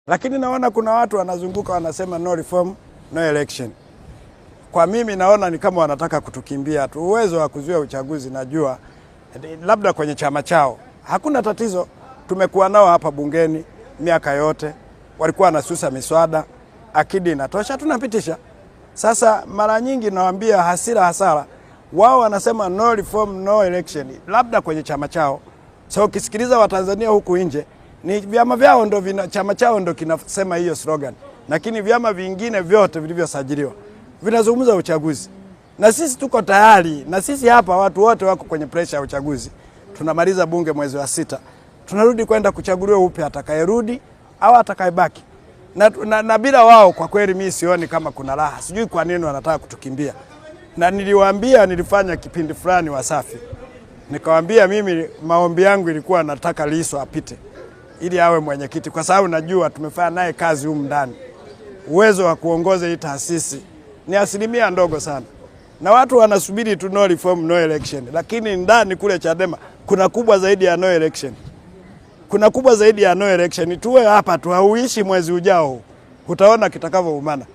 Lakini naona kuna watu wanazunguka wanasema no reform, no election. Kwa mimi naona ni kama wanataka kutukimbia tu. Uwezo wa kuzuia uchaguzi najua labda kwenye chama chao. Hakuna tatizo, tumekuwa nao hapa bungeni miaka yote. Walikuwa wanasusa miswada, akidi inatosha tunapitisha. Sasa mara nyingi nawaambia hasara. Wao wanasema no reform, no election. Labda kwenye chama chao. So ukisikiliza Watanzania huku nje ni vyama vyao ndo chama chao ndo kinasema hiyo slogan. Lakini vyama vingine vyote vilivyosajiliwa vinazungumza uchaguzi. Na sisi tuko tayari, na sisi hapa watu wote wako kwenye pressure ya uchaguzi. Tunamaliza bunge mwezi wa 6. Tunarudi kwenda kuchaguliwa upya atakayerudi au atakayebaki. Na bila wao kwa kweli mimi sioni kama kuna raha. Sijui kwa nini wanataka kutukimbia. Na niliwaambia, nilifanya kipindi fulani Wasafi. Nikawaambia mimi maombi yangu ilikuwa nataka Lissu apite ili awe mwenyekiti, kwa sababu najua tumefanya naye kazi humu ndani. Uwezo wa kuongoza hii taasisi ni asilimia ndogo sana. Na watu wanasubiri tu no reform, no election. Lakini ndani kule Chadema kuna kubwa zaidi ya no election. Kuna kubwa zaidi ya no election. Tuwe hapa tu, hauishi mwezi ujao. Utaona kitakavyoumana.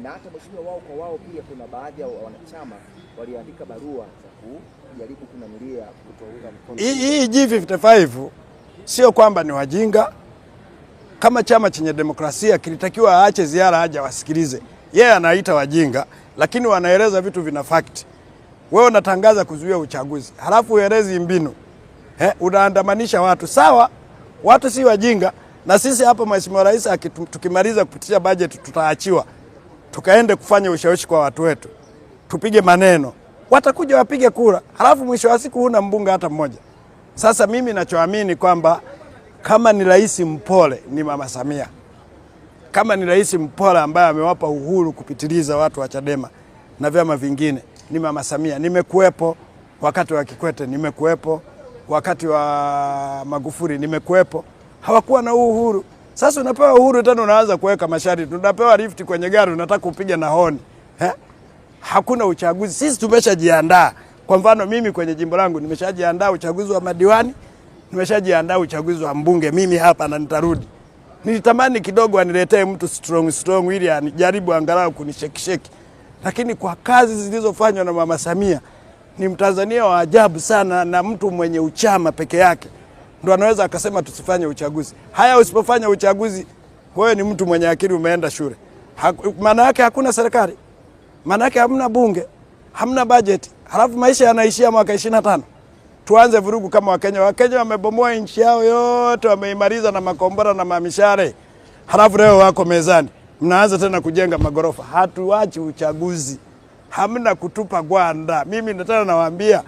Na hata mheshimiwa, wao kwa wao pia kuna baadhi ya wanachama waliandika barua za kujaribu kunamilia kutounga mkono. Hii G55 sio kwamba ni wajinga. Kama chama chenye demokrasia kilitakiwa aache ziara haja wasikilize. Yeye anaita wajinga, lakini wanaeleza vitu vina fact. Wewe unatangaza kuzuia uchaguzi, halafu uelezi mbinu. Unaandamanisha watu. Sawa, watu si wajinga, na sisi hapa Mheshimiwa Rais tukimaliza kupitisha budget tutaachiwa. Tukaende kufanya ushawishi kwa watu wetu. Tupige maneno. Watakuja wapige kura. Halafu mwisho wa siku huna mbunge hata mmoja. Sasa mimi ninachoamini kwamba kama ni rais mpole ni Mama Samia. Kama ni rais mpole ambaye amewapa uhuru kupitiliza watu wa Chadema na vyama vingine ni Mama Samia. Nimekuepo wakati wa Kikwete, nimekuepo wakati wa Magufuli, nimekuepo. Hawakuwa na uhuru. Sasa unapewa uhuru tena unaanza kuweka masharti. Unapewa lift kwenye gari unataka kupiga na honi. Hakuna uchaguzi. Sisi tumeshajiandaa. Kwa mfano mimi kwenye jimbo langu nimeshajiandaa uchaguzi wa madiwani, nimeshajiandaa uchaguzi wa mbunge mimi hapa na nitarudi. Nilitamani kidogo aniletee mtu strong ili anijaribu angalau kunishekisheki. Lakini kwa kazi zilizofanywa na Mama Samia ni Mtanzania wa ajabu sana, na mtu mwenye uchama peke yake ndo anaweza akasema tusifanye uchaguzi. Haya, usipofanya uchaguzi wewe ni mtu mwenye akili, umeenda shule. Maana yake hakuna serikali. Maana yake hamna bunge, hamna budget. Halafu maisha yanaishia mwaka 25. Tuanze vurugu kama Wakenya. Wakenya wamebomoa nchi yao yote, wameimaliza na makombora na mamishare. Halafu leo wako mezani. Mnaanza tena kujenga magorofa. Hatuachi uchaguzi. Hamna kutupa gwanda. Mimi nataka nawaambia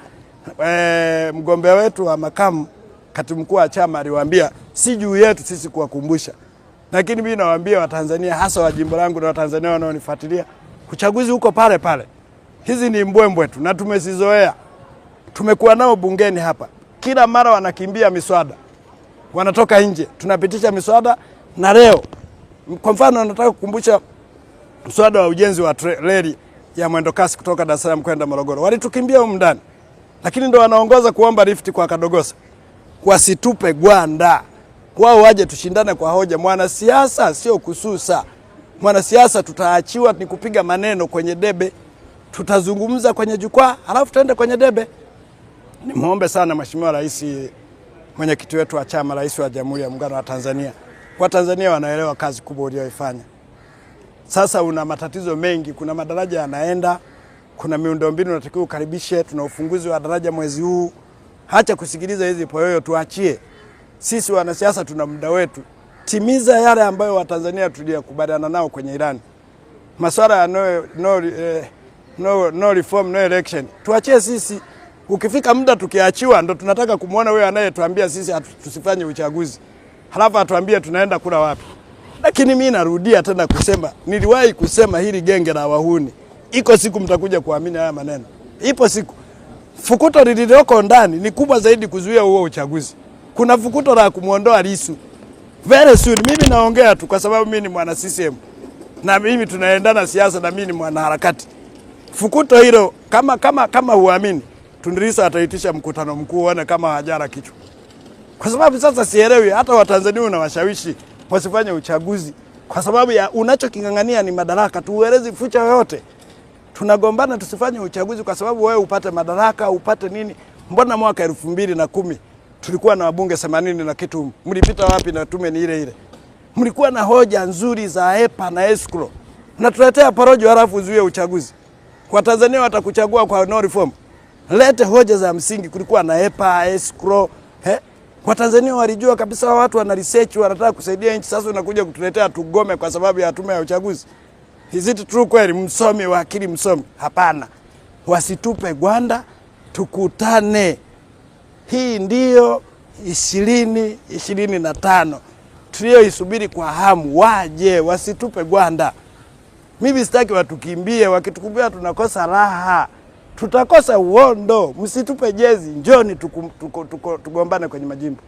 mgombea wetu wa makamu katibu mkuu wa chama aliwaambia si juu yetu sisi kuwakumbusha. Lakini mimi nawaambia Watanzania, hasa wa jimbo langu na Watanzania wanaonifuatilia, uchaguzi huko pale pale. Hizi ni mbwembwe tu na tumesizoea. Tumekuwa nao bungeni hapa. Kila mara wanakimbia miswada. Wanatoka nje. Tunapitisha miswada, na leo kwa mfano nataka kukumbusha mswada wa ujenzi wa reli ya mwendo kasi kutoka Dar es Salaam kwenda Morogoro. Walitukimbia huko ndani. Lakini ndio wanaongoza kuomba lift kwa Kadogosa. Wasitupe gwanda. Wao waje tushindane kwa hoja. Mwanasiasa sio kususa. Mwanasiasa tutaachiwa ni kupiga maneno kwenye debe. Tutazungumza kwenye jukwaa, halafu tuende kwenye debe. Nimuombe sana Mheshimiwa Rais, mwenyekiti wetu wa chama, Rais wa Jamhuri ya Muungano wa Tanzania. Watanzania wanaelewa kazi kubwa uliyoifanya. Sasa una matatizo mengi, kuna madaraja yanaenda, kuna miundombinu unatakiwa ukaribishe, tuna ufunguzi wa daraja mwezi huu. Hacha kusikiliza hizi poyoyo, tuachie. Sisi wanasiasa tuna muda wetu. Timiza yale ambayo Watanzania tuliyokubaliana nao kwenye Irani. Masuala ya no reform, no election. Tuachie sisi. Ukifika muda tukiachiwa ndo tunataka kumuona wewe anayetuambia sisi tusifanye uchaguzi. Halafu atuambie tunaenda kula wapi. Lakini mimi narudia tena kusema, niliwahi kusema hili genge la wahuni. Iko siku mtakuja kuamini haya maneno. Ipo siku. Fukuto lililoko ndani ni kubwa zaidi kuzuia huo uchaguzi. Kuna fukuto la kumuondoa Lissu. Very soon. Mimi naongea tu kwa sababu mimi ni mwana CCM. Na mimi tunaendana siasa, na mimi ni mwanaharakati. Fukuto hilo kama huamini, Tundu Lissu ataitisha mkutano mkuu uone kama hajara kichwa. Kwa sababu sasa sielewi hata Watanzania unawashawishi wasifanye uchaguzi kwa sababu ya unachokingangania ni madaraka. Tuelezi future yote. Tunagombana tusifanye uchaguzi kwa sababu wewe upate madaraka, upate nini? Mbona mwaka 2010 tulikuwa na wabunge 80 na kitu, mlipita wapi na tume ni ile ile? Mlikuwa na hoja nzuri za EPA na escrow. Mnatuletea porojo halafu uzuie uchaguzi. Kwa Tanzania watakuchagua kwa no reform. Lete hoja za msingi. Kulikuwa na EPA, escrow. Kwa Tanzania walijua kabisa watu wana research, wanataka kusaidia nchi. Sasa unakuja kutuletea tugome kwa sababu ya tume ya uchaguzi. Is it true kweli? Msomi wa akili msomi? Hapana. Wasitupe gwanda, tukutane. Hii ndiyo 2025 tulioisubiri kwa hamu. Waje, wasitupe gwanda. Mimi sitaki watukimbie, wakitukumbia tunakosa raha. Tutakosa uondo. Msitupe jezi, njoni tugombane kwenye majimbo.